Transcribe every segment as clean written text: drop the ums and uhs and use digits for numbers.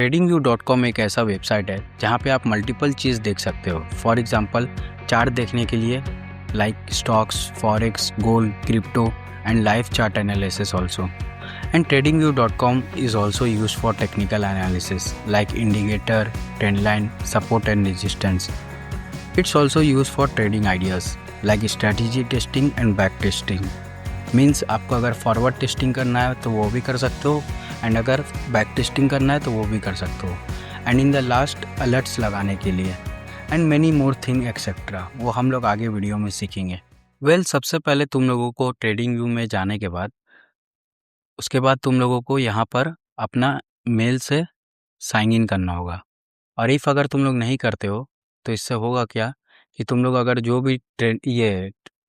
TradingView.com एक ऐसा website है जहाँ पे आप मल्टीपल चीज़ देख सकते हो। फॉर एग्जांपल चार्ट देखने के लिए like stocks, forex, gold, crypto and live chart analysis also. And TradingView.com is also used for technical analysis like indicator, trend line, support and resistance. It's also used for trading ideas like strategy testing and back testing. Means आपको अगर forward testing करना है तो वो भी कर सकते हो एंड अगर बैक टेस्टिंग करना है तो वो भी कर सकते हो and in the last alerts लगाने के लिए and many more thing etcetera. वो हम लोग आगे वीडियो में सीखेंगे. सबसे पहले तुम लोगों को ट्रेडिंग व्यू में जाने के बाद उसके बाद तुम लोगों को यहाँ पर अपना मेल से साइन इन करना होगा. और इफ़ अगर तुम लोग नहीं करते हो तो इससे होगा क्या कि तुम लोग अगर जो भी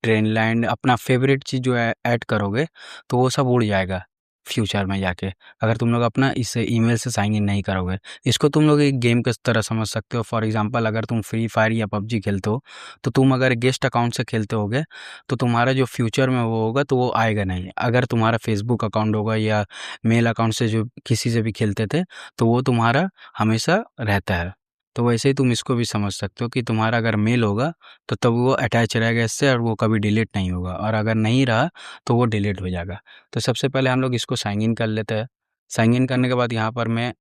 ट्रेंड लाइन अपना फेवरेट चीज़ जो है ऐड करोगे तो वो सब उड़ जाएगा फ्यूचर में जाके, अगर तुम लोग अपना इससे ईमेल से साइन इन नहीं करोगे. इसको तुम लोग एक गेम की तरह समझ सकते हो. फॉर एग्जांपल अगर तुम फ्री फायर या पबजी खेलते हो तो तुम अगर गेस्ट अकाउंट से खेलते होगे तो तुम्हारा जो फ्यूचर में वो होगा तो वो आएगा नहीं. अगर तुम्हारा फेसबुक अकाउंट होगा या मेल अकाउंट से जो किसी से भी खेलते थे तो वो तुम्हारा हमेशा रहता है. तो वैसे ही तुम इसको भी समझ सकते हो कि तुम्हारा अगर मेल होगा तो तब वो अटैच रहेगा इससे और वो कभी डिलीट नहीं होगा, और अगर नहीं रहा तो वो डिलीट हो जाएगा. तो सबसे पहले हम लोग इसको साइन इन कर लेते हैं. साइन इन करने के बाद यहाँ पर मैं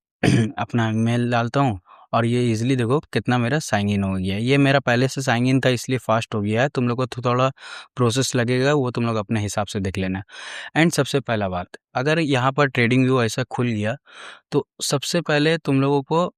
अपना मेल डालता हूँ और ये इजीली देखो कितना मेरा साइन इन हो गया है. ये मेरा पहले से साइन इन था इसलिए फास्ट हो गया है. तुम लोग को थोड़ा प्रोसेस लगेगा, वो तुम लोग अपने हिसाब से देख लेना. एंड सबसे पहला बात, अगर यहाँ पर ट्रेडिंग व्यू ऐसा खुल गया तो सबसे पहले तुम लोगों को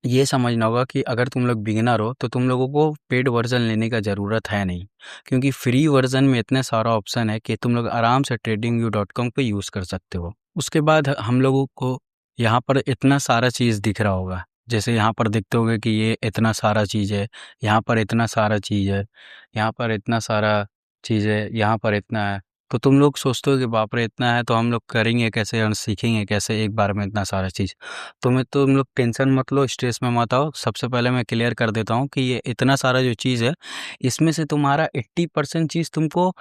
ये समझना होगा कि अगर तुम लोग बिगिनर हो तो तुम लोगों को पेड वर्जन लेने का ज़रूरत है नहीं, क्योंकि फ्री वर्जन में इतने सारा ऑप्शन है कि तुम लोग आराम से TradingView.com पे यूज़ कर सकते हो. उसके बाद हम लोगों को यहाँ पर इतना सारा चीज़ दिख रहा होगा. जैसे यहाँ पर देखते होगे कि ये इतना सारा चीज़ है, यहाँ पर इतना सारा चीज़ है, यहाँ पर इतना सारा चीज़ है, यहाँ पर इतना है. तो तुम लोग सोचते हो कि बाप रे इतना है तो हम लोग करेंगे कैसे और सीखेंगे कैसे एक बार में इतना सारा चीज़. तुम लोग टेंशन मत लो, स्ट्रेस में मत आओ. सबसे पहले मैं क्लियर कर देता हूँ कि ये इतना सारा जो चीज़ है इसमें से तुम्हारा 80% चीज़ तुमको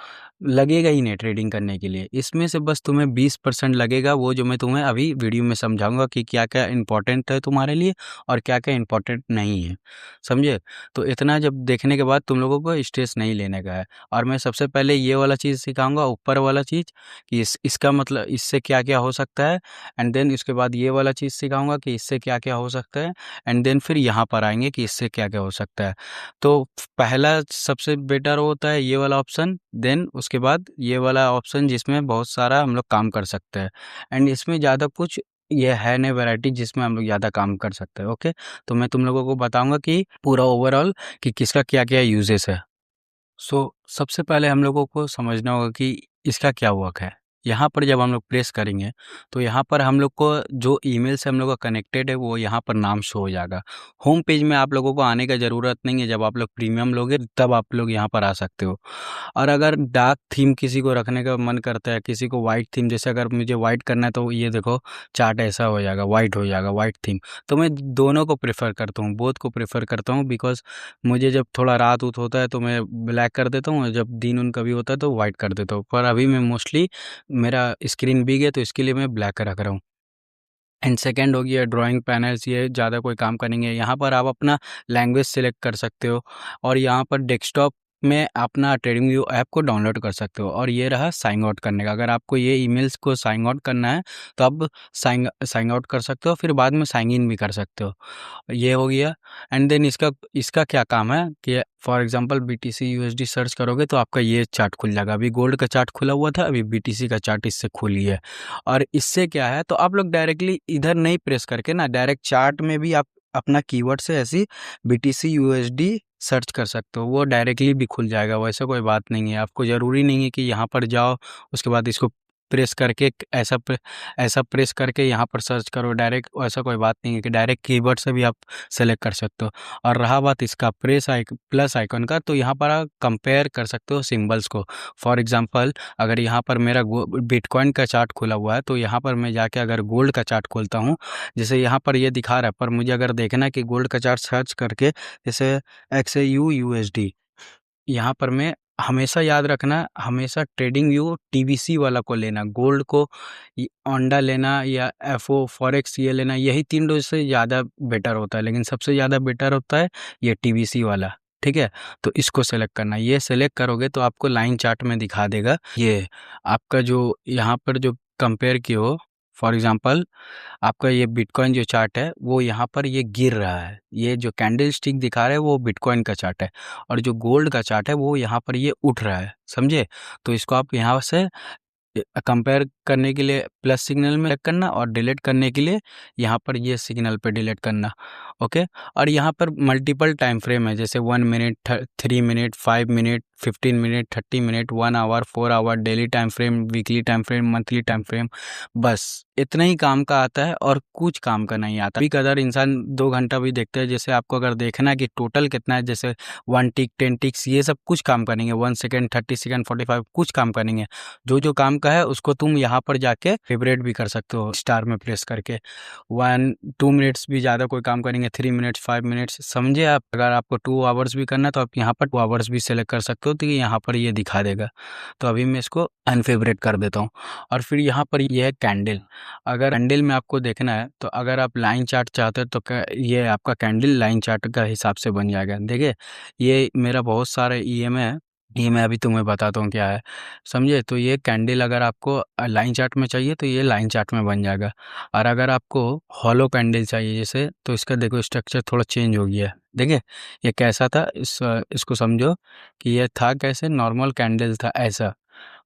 लगेगा ही नहीं ट्रेडिंग करने के लिए. इसमें से बस तुम्हें 20% लगेगा, वो जो मैं तुम्हें अभी वीडियो में समझाऊंगा कि क्या क्या इंपॉर्टेंट है तुम्हारे लिए और क्या क्या इंपॉर्टेंट नहीं है. समझे? तो इतना जब देखने के बाद तुम लोगों को स्ट्रेस नहीं लेने का है. और मैं सबसे पहले ये वाला चीज़ सिखाऊंगा, ऊपर वाला चीज़ कि इसका मतलब इससे क्या क्या हो सकता है. एंड देन इसके बाद ये वाला चीज़ सिखाऊंगा कि इससे क्या क्या हो सकता है. एंड देन फिर यहाँ पर आएंगे कि इससे क्या क्या हो सकता है. तो पहला सबसे बेटर होता है ये वाला ऑप्शन, देन उसके बाद ये वाला ऑप्शन जिसमें बहुत सारा हम लोग काम कर सकते हैं. एंड इसमें ज़्यादा कुछ ये है नहीं वैरायटी जिसमें हम लोग ज़्यादा काम कर सकते हैं. ओके, तो मैं तुम लोगों को बताऊंगा कि पूरा ओवरऑल कि किसका क्या क्या यूजेस है. सबसे पहले हम लोगों को समझना होगा कि इसका क्या वर्क है. यहाँ पर जब हम लोग प्रेस करेंगे तो यहाँ पर हम लोग को जो ईमेल से हम लोग का कनेक्टेड है वो यहाँ पर नाम शो हो जाएगा. होम पेज में आप लोगों को आने का ज़रूरत नहीं है. जब आप लोग प्रीमियम लोगे तब आप लोग यहाँ पर आ सकते हो. और अगर डार्क थीम किसी को रखने का मन करता है, किसी को वाइट थीम, जैसे अगर मुझे वाइट करना है तो ये देखो चार्ट ऐसा हो जाएगा, वाइट हो जाएगा, वाइट थीम. तो मैं दोनों को प्रेफर करता हूँ, बोथ को प्रेफर करता हूँ. बिकॉज मुझे जब थोड़ा रात उत होता है तो मैं ब्लैक कर देता हूँ, जब दिन उन कभी होता है तो वाइट कर देता हूँ. पर अभी मैं मोस्टली मेरा स्क्रीन बिग है तो इसके लिए मैं ब्लैक रख रहा हूँ. एंड सेकेंड हो गया ड्राइंग पैनल्स. ये ज़्यादा कोई काम का नहीं है. यहाँ पर आप अपना लैंग्वेज सेलेक्ट कर सकते हो और यहाँ पर डेस्कटॉप में अपना ट्रेडिंग व्यू ऐप को डाउनलोड कर सकते हो. और ये रहा साइन आउट करने का. अगर आपको ये ईमेल्स को साइन आउट करना है तो आप साइन आउट कर सकते हो, फिर बाद में साइन इन भी कर सकते हो. ये हो गया. एंड देन इसका इसका क्या काम है कि for example BTC USD search करोगे तो आपका ये चार्ट खुल जाएगा. अभी गोल्ड का चार्ट खुला हुआ था, अभी BTC का चार्ट इससे खुल गया है. और इससे क्या है तो आप लोग डायरेक्टली इधर नहीं प्रेस करके ना डायरेक्ट चार्ट में भी आप अपना कीवर्ड से ऐसी BTC USD सर्च कर सकते हो, वो डायरेक्टली भी खुल जाएगा. वैसा कोई बात नहीं है. आपको ज़रूरी नहीं है कि यहाँ पर जाओ उसके बाद इसको प्रेस करके ऐसा प्रेस करके यहाँ पर सर्च करो डायरेक्ट. ऐसा कोई बात नहीं है कि डायरेक्ट कीवर्ड से भी आप सेलेक्ट कर सकते हो. और रहा बात इसका प्लस आइकन का, तो यहाँ पर आप कंपेयर कर सकते हो सिंबल्स को. फॉर एग्जांपल अगर यहाँ पर मेरा बिटकॉइन का चार्ट खुला हुआ है तो यहाँ पर मैं जाके अगर गोल्ड का चार्ट खोलता हूँ, जैसे यहाँ पर ये दिखा रहा है, पर मुझे अगर देखना है कि गोल्ड का चार्ट सर्च करके जैसे XAU USD यहाँ पर मैं हमेशा याद रखना, हमेशा ट्रेडिंग व्यू टीवीसी वाला को लेना, गोल्ड को ओंडा लेना या एफओ फॉरेक्स ये लेना, यही 3 से ज़्यादा बेटर होता है, लेकिन सबसे ज़्यादा बेटर होता है ये टीवीसी वाला। ठीक है, तो इसको सेलेक्ट करना, ये सेलेक्ट करोगे तो आपको लाइन चार्ट में दिखा देगा ये आपका जो यहाँ पर जो कंपेयर किए हो। फॉर एग्जांपल आपका ये बिटकॉइन जो चार्ट है वो यहाँ पर ये गिर रहा है, ये जो कैंडल स्टिक दिखा रहा है वो बिटकॉइन का चार्ट है, और जो गोल्ड का चार्ट है वो यहाँ पर ये उठ रहा है, समझे। तो इसको आप यहाँ से कंपेयर करने के लिए प्लस सिग्नल में क्लिक करना, और डिलीट करने के लिए यहाँ पर ये सिग्नल पे डिलीट करना। ओके, और यहाँ पर मल्टीपल टाइम फ्रेम है, जैसे 1 minute, 3 minute, 5 minute, 15 minute, 30 minute, 1 hour, 4 hour, daily time frame, weekly time frame, monthly time frame. बस इतना ही काम का आता है और कुछ काम का नहीं आता। कभी कदर इंसान 2 घंटा भी देखते हैं, जैसे आपको अगर देखना है कि टोटल कितना है, जैसे 1 टिक, 10 टिक्स, ये सब कुछ काम करेंगे, 1 सेकेंड, 30 सेकेंड, 45, कुछ काम करेंगे। जो काम का है उसको तुम यहाँ पर जाके फेवरेट भी कर सकते हो स्टार में प्रेस करके। 1-2 मिनट्स भी ज़्यादा कोई काम करेंगे, 3 मिनट्स, 5 मिनट्स, समझे आप। अगर आपको 2 आवर्स भी करना है तो आप यहाँ पर 2 आवर्स भी सेलेक्ट कर सकते हो, तो ये यहाँ पर ये दिखा देगा। तो अभी मैं इसको अनफेवरेट कर देता हूँ। और फिर यहाँ पर ये है कैंडल। अगर कैंडल में आपको देखना है तो अगर आप लाइन चार्ट चाहते हो तो ये आपका कैंडल लाइन चार्ट का हिसाब से बन जाएगा। देखिए ये मेरा बहुत सारे ईएमए है, ये मैं अभी तुम्हें बताता हूँ क्या है, समझे। तो ये कैंडल अगर आपको लाइन चार्ट में चाहिए तो ये लाइन चार्ट में बन जाएगा, और अगर आपको हॉलो कैंडल चाहिए जैसे, तो इसका देखो स्ट्रक्चर थोड़ा चेंज हो गया है। देखिए ये कैसा था, इसको समझो कि ये था कैसे, नॉर्मल कैंडल था ऐसा।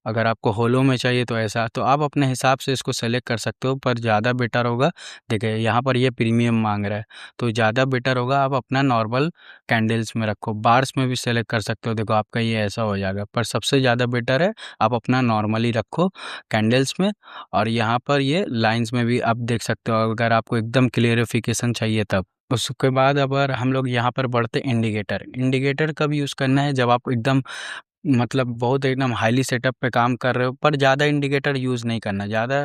अगर आपको होलो में चाहिए तो ऐसा, तो आप अपने हिसाब से इसको सेलेक्ट कर सकते हो, पर ज़्यादा बेटर होगा। देखिए यहाँ पर ये प्रीमियम मांग रहा है, तो ज़्यादा बेटर होगा आप अपना नॉर्मल कैंडल्स में रखो। बार्स में भी सेलेक्ट कर सकते हो, देखो आपका ये ऐसा हो जाएगा, पर सबसे ज़्यादा बेटर है आप अपना नॉर्मली रखो कैंडल्स में। और यहाँ पर ये लाइंस में भी आप देख सकते हो, अगर आपको एकदम क्लियरिफिकेशन चाहिए तब। उसके बाद अगर हम लोग यहाँ पर बढ़ते इंडिकेटर, इंडिकेटर कब यूज़ करना है, जब आप एकदम मतलब बहुत एकदम हाईली सेटअप पे काम कर रहे हो, पर ज़्यादा इंडिकेटर यूज़ नहीं करना, ज़्यादा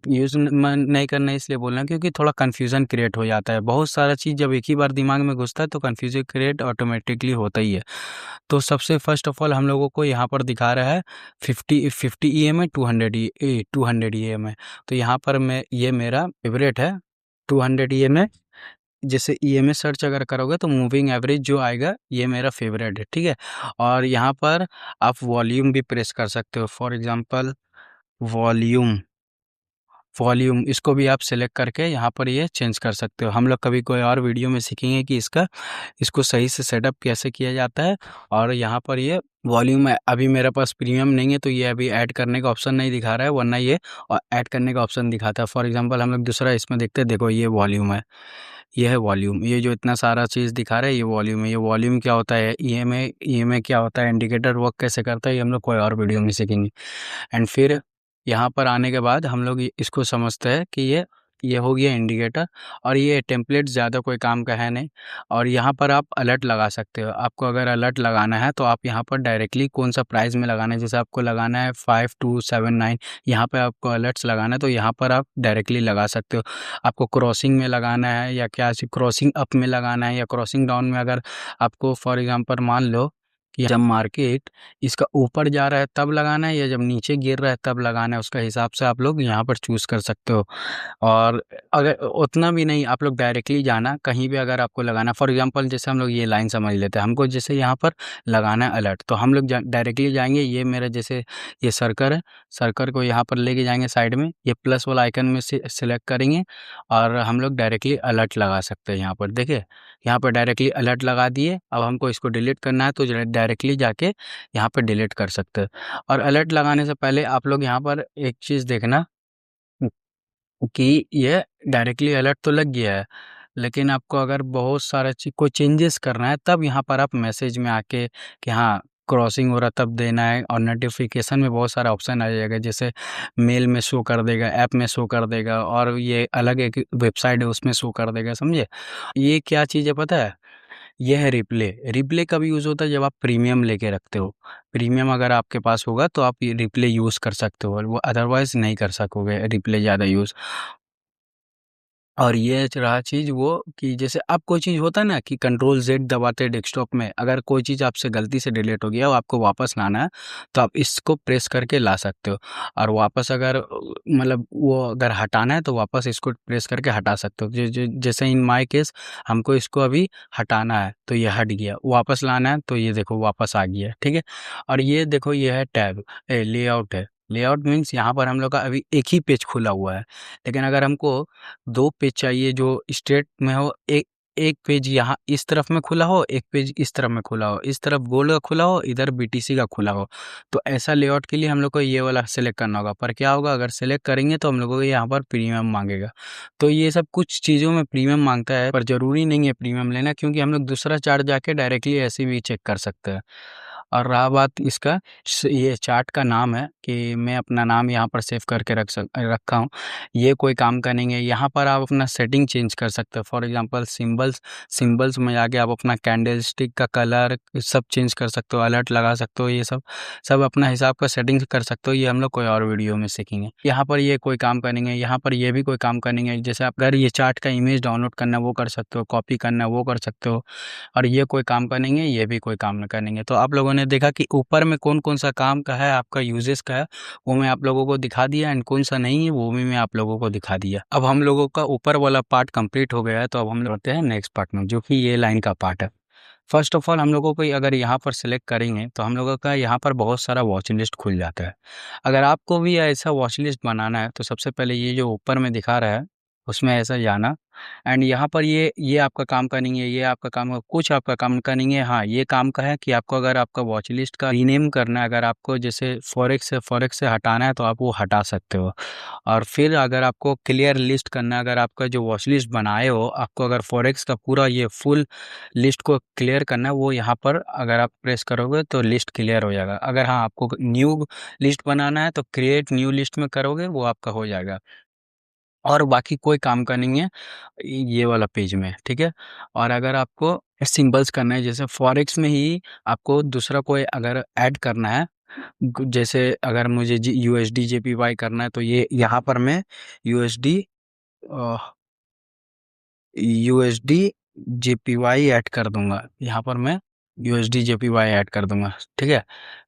यूज़ नहीं करना इसलिए बोल रहे हैं क्योंकि थोड़ा कन्फ्यूज़न क्रिएट हो जाता है। बहुत सारा चीज़ जब एक ही बार दिमाग में घुसता है तो कन्फ्यूज़न क्रिएट ऑटोमेटिकली होता ही है। तो सबसे फर्स्ट ऑफ ऑल हम लोगों को यहाँ पर दिखा रहा है 50 ईएमए, 200 ईएमए। तो यहाँ पर मैं, ये मेरा फेवरेट है 200 ईएमए। जैसे ईएमए सर्च अगर करोगे तो मूविंग एवरेज जो आएगा ये मेरा फेवरेट है, ठीक है। और यहाँ पर आप वॉल्यूम भी प्रेस कर सकते हो, फॉर एग्जांपल वॉल्यूम, वॉल्यूम इसको भी आप सेलेक्ट करके यहाँ पर ये चेंज कर सकते हो। हम लोग कभी कोई और वीडियो में सीखेंगे कि इसको सही से सेटअप कैसे किया जाता है। और यहाँ पर ये वॉल्यूम है, अभी मेरे पास प्रीमियम नहीं है तो ये अभी ऐड करने का ऑप्शन नहीं दिखा रहा है, वरना ये ऐड करने का ऑप्शन दिखाता है। फॉर एग्जांपल हम लोग दूसरा इसमें देखते हैं, देखो ये वॉल्यूम है, ये है वॉल्यूम, ये जो इतना सारा चीज़ दिखा रहा है ये वॉल्यूम है। ये वॉल्यूम क्या होता है, ईएमए क्या होता है, इंडिकेटर वर्क कैसे करता है, ये हम लोग कोई और वीडियो में सीखेंगे। एंड फिर यहाँ पर आने के बाद हम लोग इसको समझते हैं कि ये हो गया इंडिकेटर, और ये टेम्पलेट ज़्यादा कोई काम का है नहीं। और यहाँ पर आप अलर्ट लगा सकते हो, आपको अगर अलर्ट लगाना है तो आप यहाँ पर डायरेक्टली कौन सा प्राइस में लगाना है, जैसे आपको लगाना है 5279, यहाँ पे आपको अलर्ट्स लगाना है तो यहाँ पर आप डायरेक्टली लगा सकते हो। आपको क्रॉसिंग में लगाना है या क्या, क्रॉसिंग अप में लगाना है या क्रॉसिंग डाउन में, अगर आपको फॉर एग्जांपल मान लो कि जब मार्केट इसका ऊपर जा रहा है तब लगाना है या जब नीचे गिर रहा है तब लगाना है, उसका हिसाब से आप लोग यहाँ पर चूज़ कर सकते हो। और अगर उतना भी नहीं, आप लोग डायरेक्टली जाना कहीं भी, अगर आपको लगाना फॉर एग्जांपल जैसे हम लोग ये लाइन समझ लेते हैं, हमको जैसे यहाँ पर लगाना है अलर्ट, तो हम लोग डायरेक्टली जाएंगे, ये मेरा जैसे ये सर्कल है, सर्कल को यहाँ पर लेके जाएंगे साइड में, ये प्लस वाला आइकन में से सिलेक्ट करेंगे और हम लोग डायरेक्टली अलर्ट लगा सकते हैं। यहाँ पर देखिए, यहाँ पर डायरेक्टली अलर्ट लगा दिए। अब हमको इसको डिलीट करना है तो डायरेक्टली जाके यहाँ पर डिलीट कर सकते हैं। और अलर्ट लगाने से पहले आप लोग यहाँ पर एक चीज़ देखना कि ये डायरेक्टली अलर्ट तो लग गया है, लेकिन आपको अगर बहुत सारा चीज़ को चेंजेस करना है तब यहाँ पर आप मैसेज में आके कि हाँ क्रॉसिंग हो रहा तब देना है। और नोटिफिकेशन में बहुत सारा ऑप्शन आ जाएगा, जैसे मेल में शो कर देगा, ऐप में शो कर देगा, और ये अलग एक वेबसाइट है उसमें शो कर देगा, समझे। ये क्या चीज़ है पता है, ये है रिप्ले। रिप्ले कब यूज़ होता है, जब आप प्रीमियम लेके रखते हो। प्रीमियम अगर आपके पास होगा तो आप ये रिप्ले यूज़ कर सकते हो, और वो अदरवाइज़ नहीं कर सकोगे रिप्ले ज़्यादा यूज़। और ये रहा चीज़ वो कि जैसे अब कोई चीज़ होता है ना कि कंट्रोल ज़ेड दबाते डेस्कटॉप में, अगर कोई चीज़ आपसे गलती से डिलीट हो गया और आपको वापस लाना है, तो आप इसको प्रेस करके ला सकते हो। और वापस अगर मतलब वो अगर हटाना है तो वापस इसको प्रेस करके हटा सकते हो। जैसे इन माय केस हमको इसको अभी हटाना है तो ये हट गया, वापस लाना है तो ये देखो वापस आ गया, ठीक है। और ये देखो ये है टैब, लेआउट है। लेआउट मीन्स यहाँ पर हम लोग का अभी एक ही पेज खुला हुआ है, लेकिन अगर हमको 2 पेज चाहिए जो स्ट्रेट में हो, एक पेज यहाँ इस तरफ में खुला हो, एक पेज इस तरफ में खुला हो, इस तरफ गोल्ड का खुला हो, इधर बीटीसी का खुला हो। तो ऐसा लेआउट के लिए हम लोग को ये वाला सेलेक्ट करना होगा, पर क्या होगा अगर सेलेक्ट करेंगे तो हम लोगों को यहाँ पर प्रीमियम मांगेगा। तो ये सब कुछ चीज़ों में प्रीमियम मांगता है, पर ज़रूरी नहीं है प्रीमियम लेना, क्योंकि हम लोग दूसरा चार्ट जाके डायरेक्टली ऐसे भी चेक कर सकते हैं। और रहा बात इसका, ये चार्ट का नाम है कि मैं अपना नाम यहाँ पर सेव करके रखा हूँ। ये कोई काम का नहीं है। यहाँ पर आप अपना सेटिंग चेंज कर सकते हो। फॉर एग्जांपल सिंबल्स में जाके आप अपना कैंडल स्टिक का कलर सब चेंज कर सकते हो, अलर्ट लगा सकते हो, ये सब सब अपना हिसाब का सेटिंग कर सकते हो। ये हम लोग कोई और वीडियो में सीखेंगे। यहाँ पर ये कोई काम का नहीं है, यहाँ पर ये भी कोई काम का नहीं है। जैसे आप अगर ये चार्ट का इमेज डाउनलोड करना है वो कर सकते हो, कॉपी करना है वो कर सकते हो। और ये कोई काम का नहीं है, ये भी कोई काम का नहीं है। तो आप लोगों ने देखा कि ऊपर में कौन-कौन सा काम का है, आपका यूजेस का है, वो मैं आप लोगों को दिखा दिया, एंड कौन सा नहीं है वो भी मैं आप लोगों को दिखा दिया। अब हम लोगों का ऊपर वाला पार्ट कंप्लीट हो गया है, तो अब हम बढ़ते हैं नेक्स्ट पार्ट में, जो कि ये लाइन का पार्ट है। फर्स्ट ऑफ ऑल हम लोगों को अगर यहाँ पर सिलेक्ट करेंगे तो हम लोगों का यहाँ पर बहुत सारा वॉच लिस्ट खुल जाता है। अगर आपको भी ऐसा वॉच लिस्ट बनाना है तो सबसे पहले ये जो ऊपर में दिखा रहा है उसमें ऐसा जाना, एंड यहाँ पर ये आपका काम का नहीं है, ये आपका काम का, कुछ आपका काम का नहीं है। हाँ, ये काम का है कि आपको अगर आपका वॉच लिस्ट का रीनेम करना है, अगर आपको जैसे फॉरेक्स से हटाना है तो आप वो हटा सकते हो। और फिर अगर आपको क्लियर लिस्ट करना है, अगर आपका जो वॉच लिस्ट बनाए हो, आपको अगर फॉरेक्स का पूरा ये फुल लिस्ट को क्लियर करना है, वो यहाँ पर अगर आप प्रेस करोगे तो लिस्ट क्लियर हो जाएगा। अगर हाँ आपको न्यू लिस्ट बनाना है तो क्रिएट न्यू लिस्ट में करोगे, वो आपका हो जाएगा। और बाकी कोई काम का नहीं है ये वाला पेज में, ठीक है। और अगर आपको सिंबल्स करना है, जैसे फॉरेक्स में ही आपको दूसरा कोई अगर ऐड करना है, जैसे अगर मुझे यूएसडी जेपीवाई करना है तो ये यहाँ पर मैं यूएसडी यूएसडी जेपीवाई ऐड कर दूंगा। यहाँ पर मैं यूएसडी जेपीवाई ऐड कर दूंगा, ठीक है।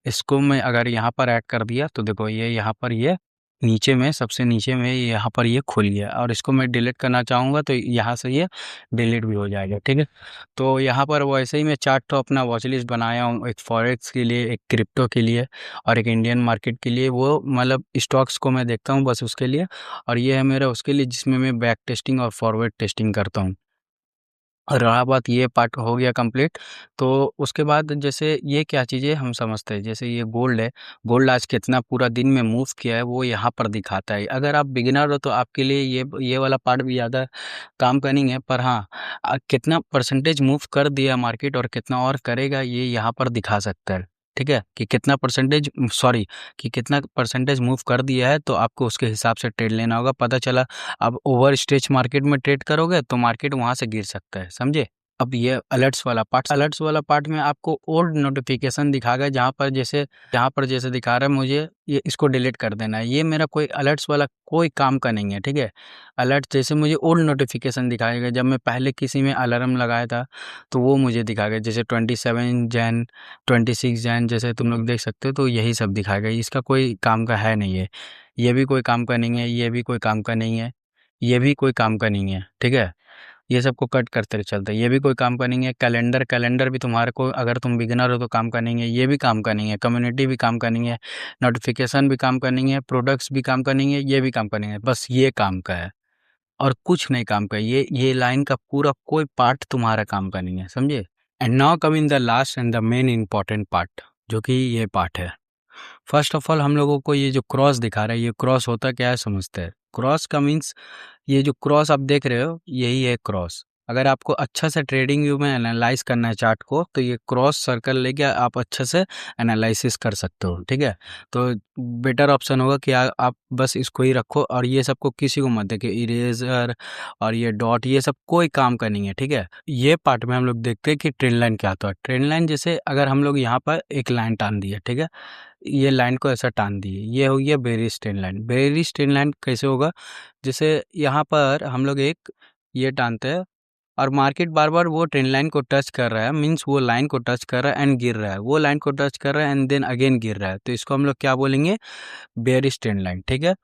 इसको मैं अगर यहाँ पर ऐड कर दिया तो देखो ये यहाँ पर ये नीचे में सबसे नीचे में यहाँ पर ये खुल गया, और इसको मैं डिलीट करना चाहूँगा तो यहाँ से ये डिलीट भी हो जाएगा, ठीक है। तो यहाँ पर वैसे ही मैं चार्ट तो अपना वॉच लिस्ट बनाया हूँ, एक फॉरेक्स के लिए, एक क्रिप्टो के लिए, और एक इंडियन मार्केट के लिए। वो मतलब स्टॉक्स को मैं देखता हूँ बस उसके लिए। और ये है मेरा उसके लिए जिसमें मैं बैक टेस्टिंग और फॉरवर्ड टेस्टिंग करता हूँ। और रहा बात, ये पार्ट हो गया कंप्लीट। तो उसके बाद जैसे ये क्या चीज़ें हम समझते हैं, जैसे ये गोल्ड है, गोल्ड आज कितना पूरा दिन में मूव किया है वो यहाँ पर दिखाता है। अगर आप बिगिनर हो तो आपके लिए ये वाला पार्ट भी ज़्यादा काम का नहीं है, पर हाँ कितना परसेंटेज मूव कर दिया मार्केट और कितना और करेगा ये यहाँ पर दिखा सकता है, ठीक है। कि कितना परसेंटेज, सॉरी, कि कितना परसेंटेज मूव कर दिया है, तो आपको उसके हिसाब से ट्रेड लेना होगा। पता चला अब ओवर स्टेज मार्केट में ट्रेड करोगे तो मार्केट वहाँ से गिर सकता है, समझे। अब ये अलर्ट्स वाला पार्ट में आपको ओल्ड नोटिफिकेशन दिखाएगा, जहाँ पर जैसे दिखा रहा है मुझे ये इसको डिलीट कर देना है। ये मेरा कोई अलर्ट्स वाला कोई काम का नहीं है, ठीक है। अलर्ट जैसे मुझे ओल्ड नोटिफिकेशन दिखाएगा, जब मैं पहले किसी में अलार्म लगाया था तो वो मुझे दिखाएगा, जैसे 27 जैन, 26 जैन, जैसे तुम लोग देख सकते हो, तो यही सब दिखाएगा। इसका कोई काम का है नहीं है। ये भी कोई काम का नहीं है, ये भी कोई काम का नहीं है, ये भी कोई काम का नहीं है, ठीक है। ये सबको कट करते चलते, ये भी कोई काम का नहीं है। कैलेंडर भी तुम्हारे को, अगर तुम बिगिनर हो तो काम का नहीं है, ये भी काम का नहीं है। कम्युनिटी भी काम का नहीं है, नोटिफिकेशन भी काम का नहीं है, प्रोडक्ट्स भी काम का नहीं है, ये भी काम का नहीं है। बस ये काम का है और कुछ नहीं काम का। ये लाइन का पूरा कोई पार्ट तुम्हारा काम का नहीं है, समझे। And now come in the last and the main important part, जो कि ये पार्ट है। फर्स्ट ऑफ ऑल हम लोगों को ये जो क्रॉस दिखा रहा है, ये क्रॉस होता क्या है समझते हैं। क्रॉस का मीन्स, ये जो क्रॉस आप देख रहे हो यही है क्रॉस। अगर आपको अच्छा से ट्रेडिंग व्यू में एनालाइज करना है चार्ट को, तो ये क्रॉस सर्कल लेके आप अच्छे से एनालिसिस कर सकते हो, ठीक है। तो बेटर ऑप्शन होगा कि आप बस इसको ही रखो, और ये सबको किसी को मत देखे, इरेजर और ये डॉट, ये सब कोई काम का नहीं है, ठीक है। ये पार्ट में हम लोग देखते हैं कि ट्रेंड लाइन क्या होता है। ट्रेंड लाइन जैसे अगर हम लोग यहाँ पर एक लाइन टान दिया, ठीक है, ये लाइन को ऐसा टान दिए, ये हो गया berries trend line. Berries trend line कैसे होगा, जैसे यहाँ पर हम लोग एक ये टानते हैं और मार्केट बार बार वो ट्रेंड लाइन को टच कर रहा है, मीन्स वो लाइन को टच कर रहा है एंड गिर रहा है, वो लाइन को टच कर रहा है एंड देन अगेन गिर रहा है, तो इसको हम लोग क्या बोलेंगे, बेरिस ट्रेंड लाइन। ठीक है,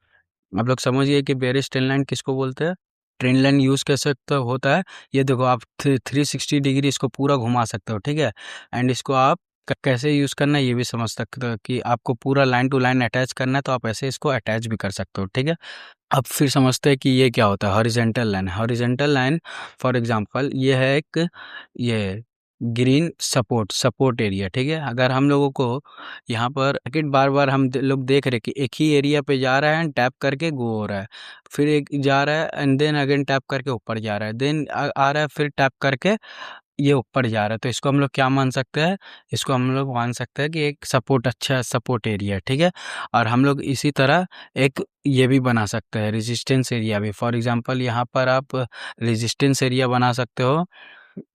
आप लोग समझिए कि बेरिस ट्रेंड लाइन किसको बोलते हैं। ट्रेंड लाइन यूज़ कैसे तो होता है, ये देखो आप 360 डिग्री इसको पूरा घुमा सकते हो। ठीक है, एंड इसको आप कैसे यूज़ करना है ये भी समझ सकते हो कि आपको पूरा लाइन टू लाइन अटैच करना है तो आप ऐसे इसको अटैच भी कर सकते हो। ठीक है, अब फिर समझते हैं कि ये क्या होता है horizontal line. Horizontal line for example ये है एक ये ग्रीन सपोर्ट एरिया। ठीक है, अगर हम लोगों को यहाँ पर मार्केट बार बार हम लोग देख रहे कि एक ही एरिया पे जा रहा है एंड टैप करके गो हो रहा है, फिर एक जा रहा है एंड देन अगेन टैप करके ऊपर जा रहा है, देन आ रहा है फिर टैप करके ये ऊपर जा रहा है, तो इसको हम लोग क्या मान सकते हैं, इसको हम लोग मान सकते हैं कि एक अच्छा सपोर्ट एरिया है। ठीक है, और हम लोग इसी तरह एक ये भी बना सकते हैं रेजिस्टेंस एरिया भी। फॉर एग्जांपल यहाँ पर आप रेजिस्टेंस एरिया बना सकते हो,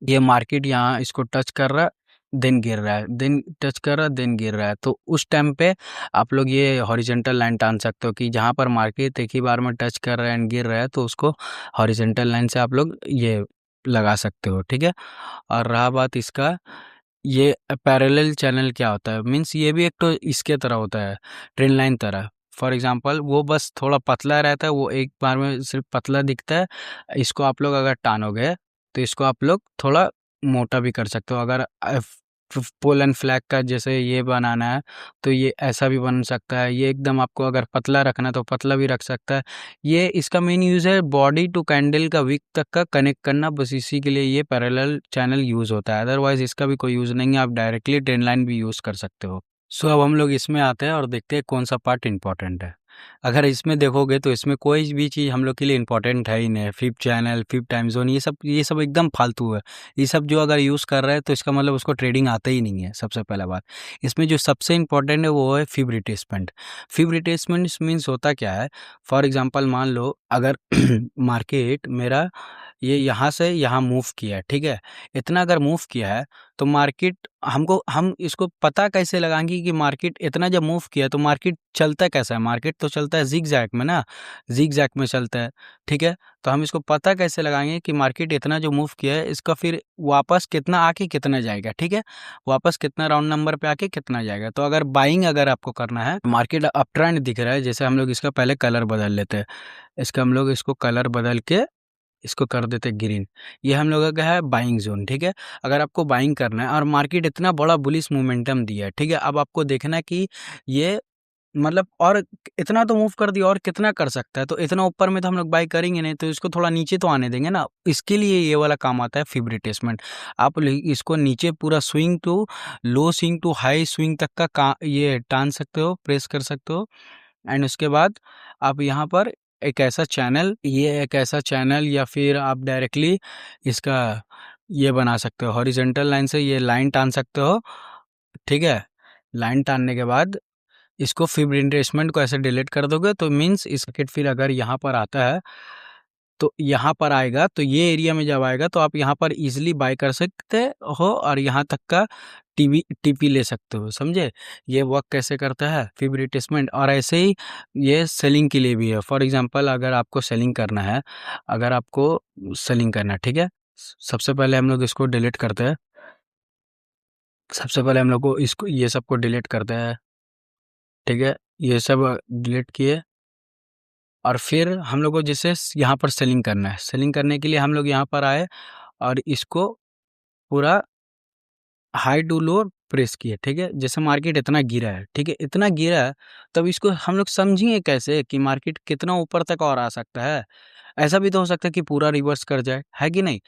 ये मार्केट यहाँ इसको टच कर रहा है देन गिर रहा है, देन टच कर रहा है देन गिर रहा है, तो उस टाइम पे आप लोग ये हॉरिजेंटल लाइन टान सकते हो कि जहाँ पर मार्केट एक ही बार में टच कर रहा है एंड गिर रहा है, तो उसको हॉरिजेंटल लाइन से आप लोग ये लगा सकते हो। ठीक है, और रहा बात इसका, ये पैरेलल चैनल क्या होता है, मीन्स ये भी एक तो इसके तरह होता है, ट्रेंड लाइन तरह। फॉर एग्जांपल वो बस थोड़ा पतला रहता है, वो एक बार में सिर्फ पतला दिखता है, इसको आप लोग अगर टानोगे तो इसको आप लोग थोड़ा मोटा भी कर सकते हो। अगर पोल एंड फ्लैग का जैसे ये बनाना है तो ये ऐसा भी बन सकता है, ये एकदम आपको अगर पतला रखना है तो पतला भी रख सकता है। ये इसका मेन यूज़ है बॉडी टू कैंडल का विक तक का कनेक्ट करना, बस इसी के लिए ये पैरेलल चैनल यूज़ होता है, अदरवाइज़ इसका भी कोई यूज़ नहीं है, आप डायरेक्टली ट्रेंड लाइन भी यूज़ कर सकते हो। सो अब हम लोग इसमें आते हैं और देखते हैं कौन सा पार्ट इम्पोर्टेंट है। अगर इसमें देखोगे तो इसमें कोई भी चीज़ हम लोग के लिए इम्पोर्टेंट है ही नहीं, fifth channel, fifth time zone, ये सब एकदम फालतू है। ये सब जो अगर यूज़ कर रहा है तो इसका मतलब उसको ट्रेडिंग आता ही नहीं है, सबसे पहला बात। इसमें जो सबसे इम्पोर्टेंट है वो है fib retracement. Fib retracement means होता क्या है, फॉर एग्जांपल मान लो अगर मार्केट मेरा ये यहाँ से यहाँ मूव किया है, ठीक है, इतना अगर मूव किया है तो मार्केट हम इसको पता कैसे लगाएंगे कि मार्केट इतना जब मूव किया तो मार्केट चलता कैसा है, मार्केट तो चलता है जिग-जैग में ना, जिग-जैग में चलता है। ठीक है, तो हम इसको पता कैसे लगाएंगे कि मार्केट इतना जो मूव किया है इसका फिर वापस कितना आके कितना जाएगा। ठीक है, वापस कितना राउंड नंबर पे आके कितना जाएगा। तो अगर बाइंग अगर आपको करना है, मार्केट अप ट्रेंड दिख रहा है, जैसे हम लोग इसका पहले कलर बदल लेते हैं, इसका हम लोग इसको कलर बदल के इसको कर देते ग्रीन, ये हम लोगों का है बाइंग जोन। ठीक है, अगर आपको बाइंग करना है और मार्केट इतना बड़ा बुलिश मोमेंटम दिया है, ठीक है, अब आपको देखना है कि ये मतलब और इतना तो मूव कर दिया और कितना कर सकता है, तो इतना ऊपर में तो हम लोग बाई करेंगे नहीं, तो इसको थोड़ा नीचे तो आने देंगे ना, इसके लिए ये वाला काम आता है फिब रिट्रेसमेंट। आप इसको नीचे पूरा swing to low swing to high swing तक का ये टान सकते हो, प्रेस कर सकते हो, एंड उसके बाद आप यहाँ पर एक ऐसा चैनल या फिर आप डायरेक्टली इसका ये बना सकते हो, हॉरिजेंटल लाइन से ये लाइन टान सकते हो। ठीक है, लाइन टानने के बाद इसको फिब रिट्रेसमेंट को ऐसे डिलीट कर दोगे तो मीन्स इस सर्किट फिर अगर यहाँ पर आता है तो यहाँ पर आएगा, तो ये एरिया में जब आएगा तो आप यहाँ पर इजीली बाय कर सकते हो और यहाँ तक का टीपी ले सकते हो। समझे ये वर्क कैसे करता है फिब रिट्रेसमेंट, और ऐसे ही ये सेलिंग के लिए भी है। फॉर एग्जांपल अगर आपको सेलिंग करना है, ठीक है, सबसे पहले हम लोग इसको डिलीट करते हैं, सबसे पहले हम लोग को इसको ये सबको डिलीट करते हैं। ठीक है, ये सब डिलीट किए और फिर हम लोग को जैसे यहाँ पर सेलिंग करना है, सेलिंग करने के लिए हम लोग यहाँ पर आए और इसको पूरा हाई टू लो प्रेस किए। ठीक है, जैसे मार्केट इतना गिरा है, ठीक है, इतना गिरा है, तब इसको हम लोग समझिए कैसे कि मार्केट कितना ऊपर तक और आ सकता है। ऐसा भी तो हो सकता है कि पूरा रिवर्स कर जाए, है कि नहीं,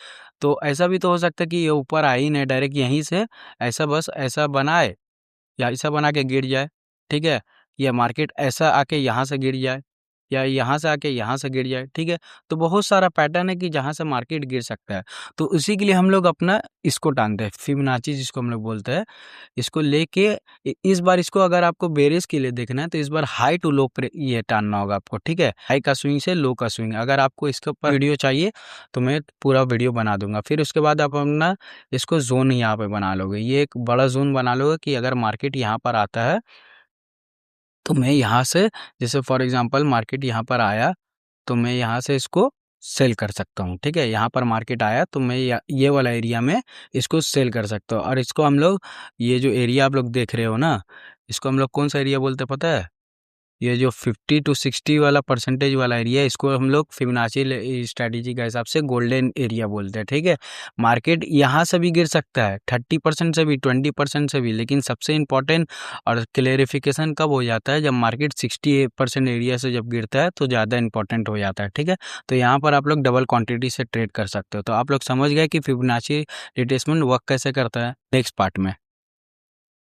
तो ऐसा भी तो हो सकता है कि ये ऊपर आ ही नहीं, डायरेक्ट यहीं से ऐसा बस ऐसा बनाए या ऐसा बना के गिर जाए। ठीक है, या मार्केट ऐसा आके यहाँ से गिर जाए या यहाँ से आके यहाँ से गिर जाए। ठीक है, तो बहुत सारा पैटर्न है कि जहाँ से मार्केट गिर सकता है, तो उसी के लिए हम लोग अपना इसको टानते हैं, फिबोनाची जिसको हम लोग बोलते हैं, इसको लेके इस बार इसको अगर आपको बेरिस के लिए देखना है तो इस बार हाई टू लो ये टानना होगा आपको। ठीक है, हाई का स्विंग से लो का स्विंग। अगर आपको इसके ऊपर वीडियो चाहिए तो मैं पूरा वीडियो बना दूंगा। फिर उसके बाद आप अपना इसको जोन यहाँ पे बना लोगे, ये एक बड़ा जोन बना लोगे कि अगर मार्केट यहाँ पर आता है तो मैं यहाँ से, जैसे फॉर एग्जांपल मार्केट यहाँ पर आया, तो मैं यहाँ से इसको सेल कर सकता हूँ। ठीक है, यहाँ पर मार्केट आया तो मैं ये वाला एरिया में इसको सेल कर सकता हूँ। और इसको हम लोग, ये जो एरिया आप लोग देख रहे हो ना, इसको हम लोग कौन सा एरिया बोलते हैं पता है? ये जो 50 to 60 वाला परसेंटेज वाला एरिया है, इसको हम लोग फिबोनाची स्ट्रैटेजी के हिसाब से गोल्डन एरिया बोलते हैं। ठीक है, मार्केट यहाँ से भी गिर सकता है, 30% से भी, 20% से भी, लेकिन सबसे इम्पोर्टेंट और क्लेरिफिकेशन कब हो जाता है? जब मार्केट 60% एरिया से जब गिरता है तो ज़्यादा इंपॉर्टेंट हो जाता है। ठीक है, तो यहाँ पर आप लोग डबल क्वांटिटी से ट्रेड कर सकते हो। तो आप लोग समझ गए कि फिबोनाची रिट्रेसमेंट वर्क कैसे करता है। नेक्स्ट पार्ट में,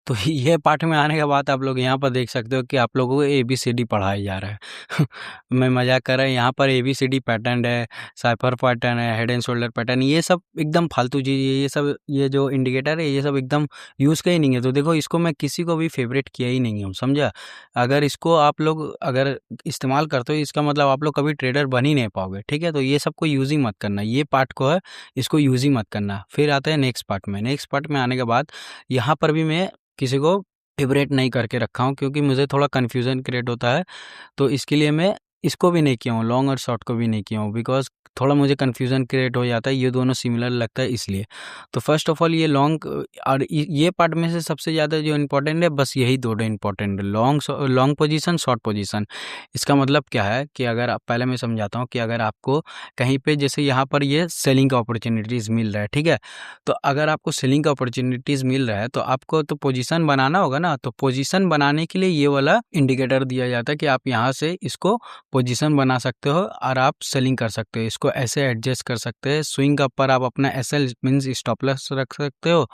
तो ये पार्ट में आने के बाद आप लोग यहाँ पर देख सकते हो कि आप लोगों को एबीसीडी पढ़ाया जा रहा है। मैं मजाक कर रहा हूँ, यहाँ पर एबीसीडी पैटर्न है, साइफर पैटर्न है, हेड एंड शोल्डर पैटर्न, ये सब एकदम फालतू चीज़ है। ये सब, ये जो इंडिकेटर है, ये सब एकदम यूज़ का ही नहीं है। तो देखो, इसको मैं किसी को भी फेवरेट किया ही नहीं हूँ, समझा? अगर इसको आप लोग अगर इस्तेमाल करते हो, इसका मतलब आप लोग कभी ट्रेडर बन ही नहीं पाओगे। ठीक है, तो ये सब को यूज़ ही मत करना, ये पार्ट को है, इसको यूज़ ही मत करना। फिर आते हैं नेक्स्ट पार्ट में। नेक्स्ट पार्ट में आने के बाद यहाँ पर भी मैं किसी को फेवरेट नहीं करके रखा हूँ, क्योंकि मुझे थोड़ा कन्फ्यूज़न क्रिएट होता है। तो इसके लिए मैं इसको भी नहीं किया हूँ, लॉन्ग और शॉर्ट को भी नहीं किया हूँ, बिकॉज़ थोड़ा मुझे कन्फ्यूज़न क्रिएट हो जाता है, ये दोनों सिमिलर लगता है इसलिए। तो फर्स्ट ऑफ ऑल ये लॉन्ग और ये पार्ट में से सबसे ज़्यादा जो इम्पोर्टेंट है, बस यही दोनों इम्पोर्टेंट है, लॉन्ग पोजीशन, शॉर्ट पोजीशन। इसका मतलब क्या है कि अगर आप, पहले मैं समझाता हूँ कि अगर आपको कहीं पे, जैसे यहाँ पर ये सेलिंग का अपॉर्चुनिटीज़ मिल रहा है, ठीक है? तो अगर आपको सेलिंग का अपॉर्चुनिटीज़ मिल रहा है, तो आपको तो पोजीशन बनाना होगा ना। तो पोजीशन बनाने के लिए ये वाला इंडिकेटर दिया जाता है कि आप यहाँ से इसको पोजीशन बना सकते हो और आप सेलिंग कर सकते हो। इसको ऐसे एडजस्ट कर सकते हैं। स्विंग का पर आप अपना एसएल मींस स्टॉप लॉस रख सकते हो।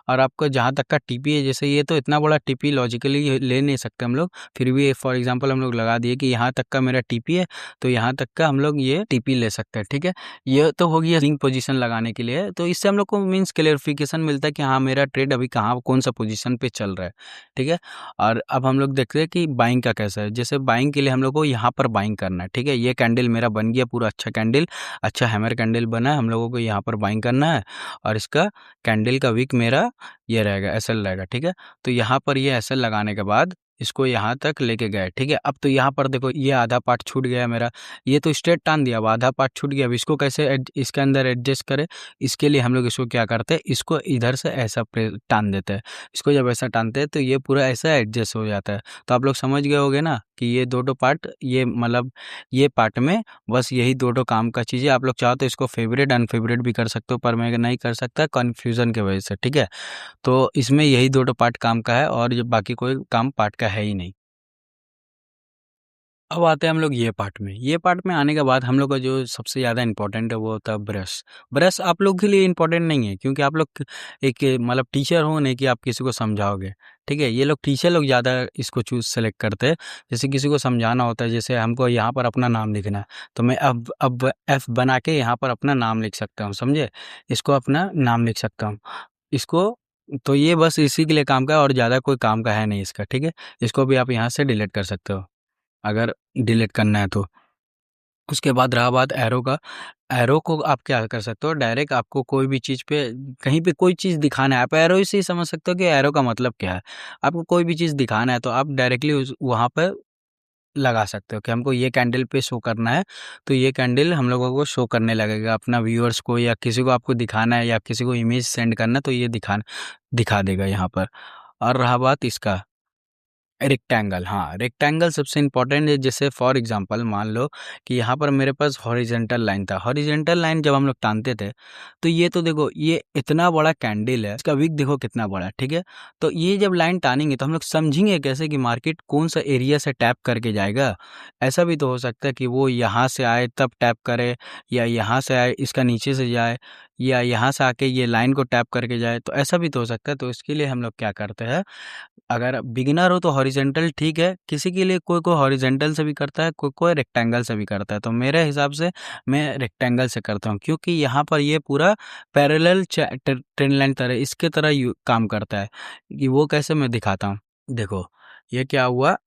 और आपको जहाँ तक का टीपी है, जैसे ये तो इतना बड़ा टीपी लॉजिकली ले नहीं सकते हम लोग, फिर भी फॉर एग्जांपल हम लोग लगा दिए कि यहाँ तक का मेरा टीपी है, तो यहाँ तक का हम लोग ये टीपी ले सकते हैं। ठीक है, ये तो हो गया सेलिंग पोजीशन लगाने के लिए। तो इससे हम लोग को मींस क्लेरिफिकेशन मिलता है कि हाँ, मेरा ट्रेड अभी कहाँ, कौन सा पोजीशन पे चल रहा है। ठीक है, और अब हम लोग देखते हैं कि बाइंग का कैसा है। जैसे बाइंग के लिए हम लोग को यहाँ पर बाइंग करना है। ठीक है, ये कैंडल मेरा बन गया पूरा अच्छा कैंडल, अच्छा हैमर कैंडल बना है, हम लोगों को यहाँ पर बाइंग करना है। और इसका कैंडल का विक मेरा ये रहेगा, एसएल रहेगा। ठीक है, तो यहाँ पर ये एसएल लगाने के बाद इसको यहाँ तक लेके गए। ठीक है, अब तो यहाँ पर देखो, ये आधा पार्ट छूट गया मेरा, ये तो स्ट्रेट टान दिया, अब आधा पार्ट छूट गया। अब इसको कैसे इसके अंदर एडजस्ट करें? इसके लिए हम लोग इसको क्या करते हैं, इसको इधर से ऐसा टान देते हैं। इसको जब ऐसा टानते हैं तो ये पूरा ऐसा एडजस्ट हो जाता है। तो आप लोग समझ गए होगे ना कि ये दो पार्ट, ये मतलब ये पार्ट में बस यही दो काम का चीज़ है। आप लोग चाहो तो इसको फेवरेट अनफेवरेट भी कर सकते हो, पर मैं नहीं कर सकता कन्फ्यूज़न की वजह से। ठीक है, तो इसमें यही दो पार्ट काम का है, और जो बाकी कोई काम पार्ट का है ही नहीं। अब आते हैं हम लोग ये पार्ट में। ये पार्ट में आने के बाद हम लोग का जो सबसे ज़्यादा इम्पोर्टेंट है वो होता है ब्रश। ब्रश आप लोग के लिए इम्पोर्टेंट नहीं है, क्योंकि आप लोग एक मतलब टीचर हो, नहीं कि आप किसी को समझाओगे। ठीक है, ये लोग टीचर लोग ज़्यादा इसको सेलेक्ट करते हैं। जैसे किसी को समझाना होता है, जैसे हमको यहाँ पर अपना नाम लिखना है, तो मैं अब एफ बना के यहाँ पर अपना नाम लिख सकता हूँ, समझे? इसको अपना नाम लिख सकता हूँ इसको। तो ये बस इसी के लिए काम का है, और ज़्यादा कोई काम का है नहीं इसका। ठीक है, इसको भी आप यहाँ से डिलीट कर सकते हो अगर डिलीट करना है तो। उसके बाद रहा बात एरो का। एरो को आप क्या कर सकते हो, डायरेक्ट आपको कोई भी चीज़ पे, कहीं पे कोई चीज़ दिखाना है, आप एरो से ही समझ सकते हो कि एरो का मतलब क्या है। आपको कोई भी चीज़ दिखाना है तो आप डायरेक्टली उस वहाँ पे लगा सकते हो कि हमको ये कैंडल पे शो करना है, तो ये कैंडल हम लोगों को शो करने लगेगा अपना व्यूअर्स को, या किसी को आपको दिखाना है, या किसी को इमेज सेंड करना है, तो ये दिखा देगा यहाँ पर। और रहा बात इसका रेक्टेंगल, हाँ, रेक्टेंगल सबसे इम्पोर्टेंट है। जैसे फॉर एग्जांपल मान लो कि यहाँ पर मेरे पास हॉरिजॉन्टल लाइन था। हॉरिजॉन्टल लाइन जब हम लोग टानते थे, तो ये तो देखो, ये इतना बड़ा कैंडल है, इसका विक देखो कितना बड़ा है। ठीक है, तो ये जब लाइन टानेंगे तो हम लोग समझेंगे कैसे कि मार्केट कौन सा एरिया से टैप करके जाएगा। ऐसा भी तो हो सकता है कि वो यहाँ से आए तब टैप करे, या यहाँ से आए इसका नीचे से जाए, या यहाँ से आके ये लाइन को टैप करके जाए, तो ऐसा भी तो हो सकता है। तो इसके लिए हम लोग क्या करते हैं, अगर बिगिनर हो तो हॉरिजॉन्टल ठीक है, किसी के लिए कोई हॉरिजॉन्टल से भी करता है, कोई रेक्टेंगल से भी करता है। तो मेरे हिसाब से मैं रेक्टेंगल से करता हूँ, क्योंकि यहाँ पर ये पूरा पैरेलल ट्रेंड लाइन तरह इसके तरह काम करता है। कि वो कैसे, मैं दिखाता हूँ। देखो, ये क्या हुआ,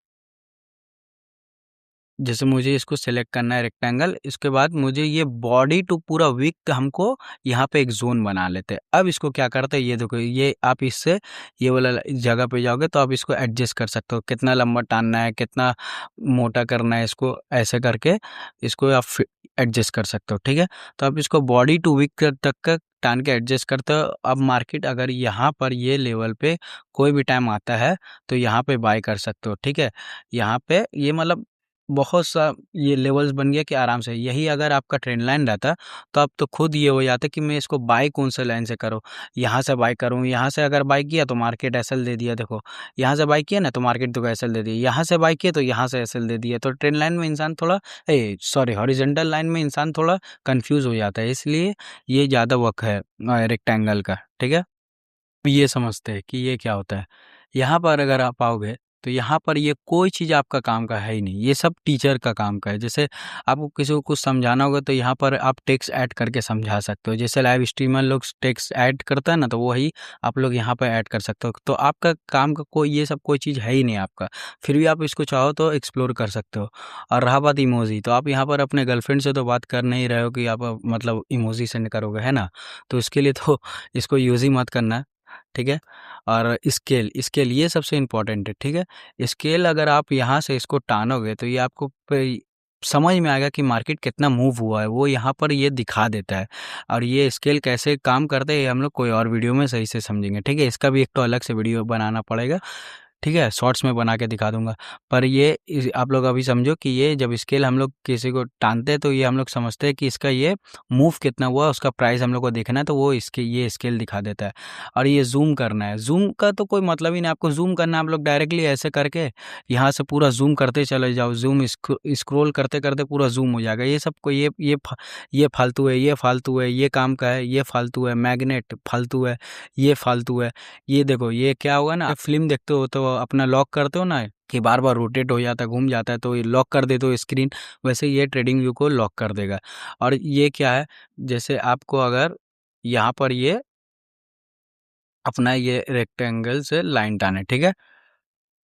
जैसे मुझे इसको सेलेक्ट करना है रेक्टेंगल, इसके बाद मुझे ये बॉडी टू पूरा विड्थ हमको यहाँ पे एक जोन बना लेते हैं। अब इसको क्या करते हैं, ये देखो, ये आप इससे ये वाला जगह पे जाओगे तो आप इसको एडजस्ट कर सकते हो, कितना लंबा टानना है, कितना मोटा करना है, इसको ऐसे करके इसको आप एडजस्ट कर सकते हो। ठीक है, तो आप इसको बॉडी टू विड्थ तक का टान के एडजस्ट करते हो। अब मार्केट अगर यहाँ पर ये लेवल पे कोई भी टाइम आता है तो यहाँ पे बाय कर सकते हो। ठीक है, यहाँ पे ये मतलब बहुत सा ये लेवल्स बन गया कि आराम से, यही अगर आपका ट्रेंड लाइन रहता तो अब तो खुद ये हो जाता कि मैं इसको बाय कौन से लाइन से करूँ, यहाँ से बाय करूँ, यहाँ से अगर बाय किया तो मार्केट एसएल दे दिया, देखो यहाँ से बाय किया ना तो मार्केट तो एसएल दे दिया, यहाँ से बाय किया तो यहाँ से एसएल दे दिया। तो ट्रेंड लाइन में इंसान थोड़ा हॉरिजॉन्टल लाइन में इंसान थोड़ा कंफ्यूज हो जाता है, इसलिए ये ज़्यादा वर्क है रेक्टेंगल का। ठीक है, ये समझते हैं कि ये क्या होता है। यहाँ पर अगर आप आओगे तो यहाँ पर ये कोई चीज़ आपका काम का है ही नहीं, ये सब टीचर का काम का है। जैसे आपको किसी को कुछ समझाना होगा तो यहाँ पर आप टेक्स्ट ऐड करके समझा सकते हो, जैसे लाइव स्ट्रीमर लोग टेक्स्ट ऐड करता है ना, तो वही आप लोग यहाँ पर ऐड कर सकते हो। तो आपका काम का कोई ये सब कोई चीज़ है ही नहीं आपका, फिर भी आप इसको चाहो तो एक्सप्लोर कर सकते हो। और रहा बात इमोजी, तो आप यहाँ पर अपने गर्लफ्रेंड से तो बात कर नहीं रहे हो कि आप मतलब इमोजी सेंड करोगे, है ना, तो इसके लिए तो इसको यूज़ ही मत करना। ठीक है, और स्केल ये सबसे इम्पोर्टेंट है। ठीक है, स्केल अगर आप यहाँ से इसको टानोगे तो ये आपको समझ में आएगा कि मार्केट कितना मूव हुआ है, वो यहाँ पर ये दिखा देता है। और ये स्केल कैसे काम करते हैं हम लोग कोई और वीडियो में सही से समझेंगे। ठीक है, इसका भी एक तो अलग से वीडियो बनाना पड़ेगा। ठीक है, शॉर्ट्स में बना के दिखा दूंगा। पर ये आप लोग अभी समझो कि ये जब स्केल हम लोग किसी को टानते हैं तो ये हम लोग समझते हैं कि इसका ये मूव कितना हुआ, उसका प्राइस हम लोग को देखना है, तो वो इसके ये स्केल दिखा देता है। और ये जूम करना है, जूम का तो कोई मतलब ही नहीं, आपको जूम करना है आप लोग डायरेक्टली ऐसे करके यहाँ से पूरा जूम करते चले जाओ, जूम स्क्रोल करते करते पूरा जूम हो जाएगा। ये सब को ये फालतू है, ये फालतू है, ये काम का है, ये फालतू है, मैग्नेट फालतू है, ये फालतू है। ये देखो ये क्या होगा ना, फिल्म देखते हो तो अपना लॉक करते हो ना कि बार बार रोटेट हो जाता है, घूम जाता है, तो ये लॉक कर देते हो स्क्रीन, वैसे ये ट्रेडिंग व्यू को लॉक कर देगा। और ये क्या है, जैसे आपको अगर यहाँ पर ये अपना ये रेक्टेंगल से लाइन टाने, ठीक है,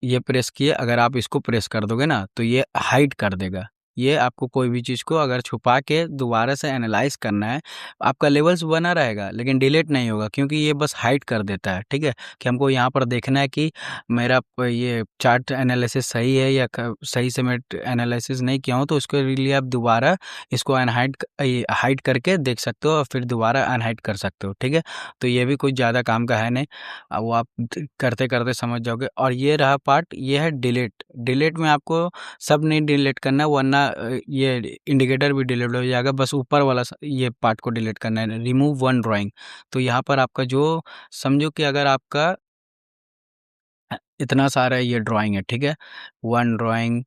ये प्रेस किए, अगर आप इसको प्रेस कर दोगे ना तो ये हाइड कर देगा। ये आपको कोई भी चीज़ को अगर छुपा के दोबारा से एनालाइज करना है, आपका लेवल्स बना रहेगा लेकिन डिलीट नहीं होगा, क्योंकि ये बस हाइड कर देता है। ठीक है, कि हमको यहाँ पर देखना है कि मेरा ये चार्ट एनालिसिस सही है या सही से मैं एनालिसिस नहीं किया हूँ, तो उसके लिए आप दोबारा इसको हाइड करके देख सकते हो और फिर दोबारा अनहाइड कर सकते हो। ठीक है, तो ये भी कुछ ज़्यादा काम का है नहीं, वो आप करते करते समझ जाओगे। और ये रहा पार्ट, ये है डिलीट में आपको सब नहीं डिलीट करना है, वरना ये इंडिकेटर भी डिलीट हो जाएगा, बस ऊपर वाला ये पार्ट को डिलीट करना है, रिमूव वन ड्राइंग। तो यहाँ पर आपका जो समझो कि अगर आपका इतना सारा ये ड्राइंग है, ठीक है, वन ड्राइंग,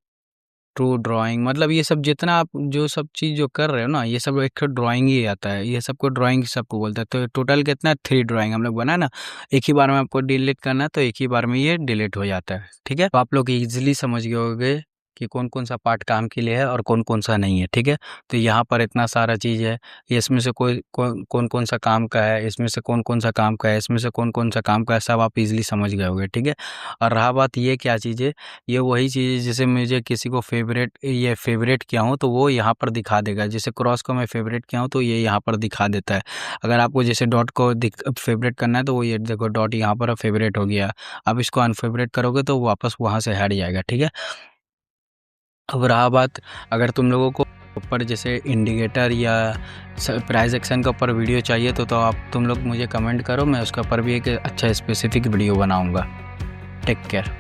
टू ड्राइंग, मतलब ये सब जितना आप जो सब चीज़ जो कर रहे हो ना, ये सब एक ड्राइंग ही आता है, ये सबको ड्राइंग सबको बोलता है। तो टोटल कितना 3 ड्राइंग हम लोग बनाए ना, एक ही बार में आपको डिलीट करना है तो एक ही बार में ये डिलीट हो जाता है। ठीक है, तो आप लोग इजीली समझ गए होंगे कि कौन कौन सा पार्ट काम के लिए है और कौन कौन सा नहीं है। ठीक है, तो यहाँ पर इतना सारा चीज़ है, ये इसमें से कौन कौन सा काम का है, इसमें से कौन कौन सा काम का है, इसमें से कौन कौन सा काम का है, सब आप इजीली समझ गए होंगे। ठीक है, और रहा बात ये क्या चीज़ है, ये वही चीज़ है जैसे मुझे किसी को फेवरेट किया हूँ तो वो यहाँ पर दिखा देगा, जैसे क्रॉस को मैं फेवरेट किया हूँ तो ये यहाँ पर दिखा देता है। अगर आपको जैसे डॉट को फेवरेट करना है तो वो ये देखो डॉट यहाँ पर फेवरेट हो गया, अब इसको अनफेवरेट करोगे तो वापस वहाँ से हट जाएगा। ठीक है, अब रहा बात, अगर तुम लोगों को ऊपर जैसे इंडिकेटर या प्राइस एक्शन के ऊपर वीडियो चाहिए तो आप तुम लोग मुझे कमेंट करो, मैं उसके ऊपर भी एक अच्छा स्पेसिफिक वीडियो बनाऊँगा। Take care.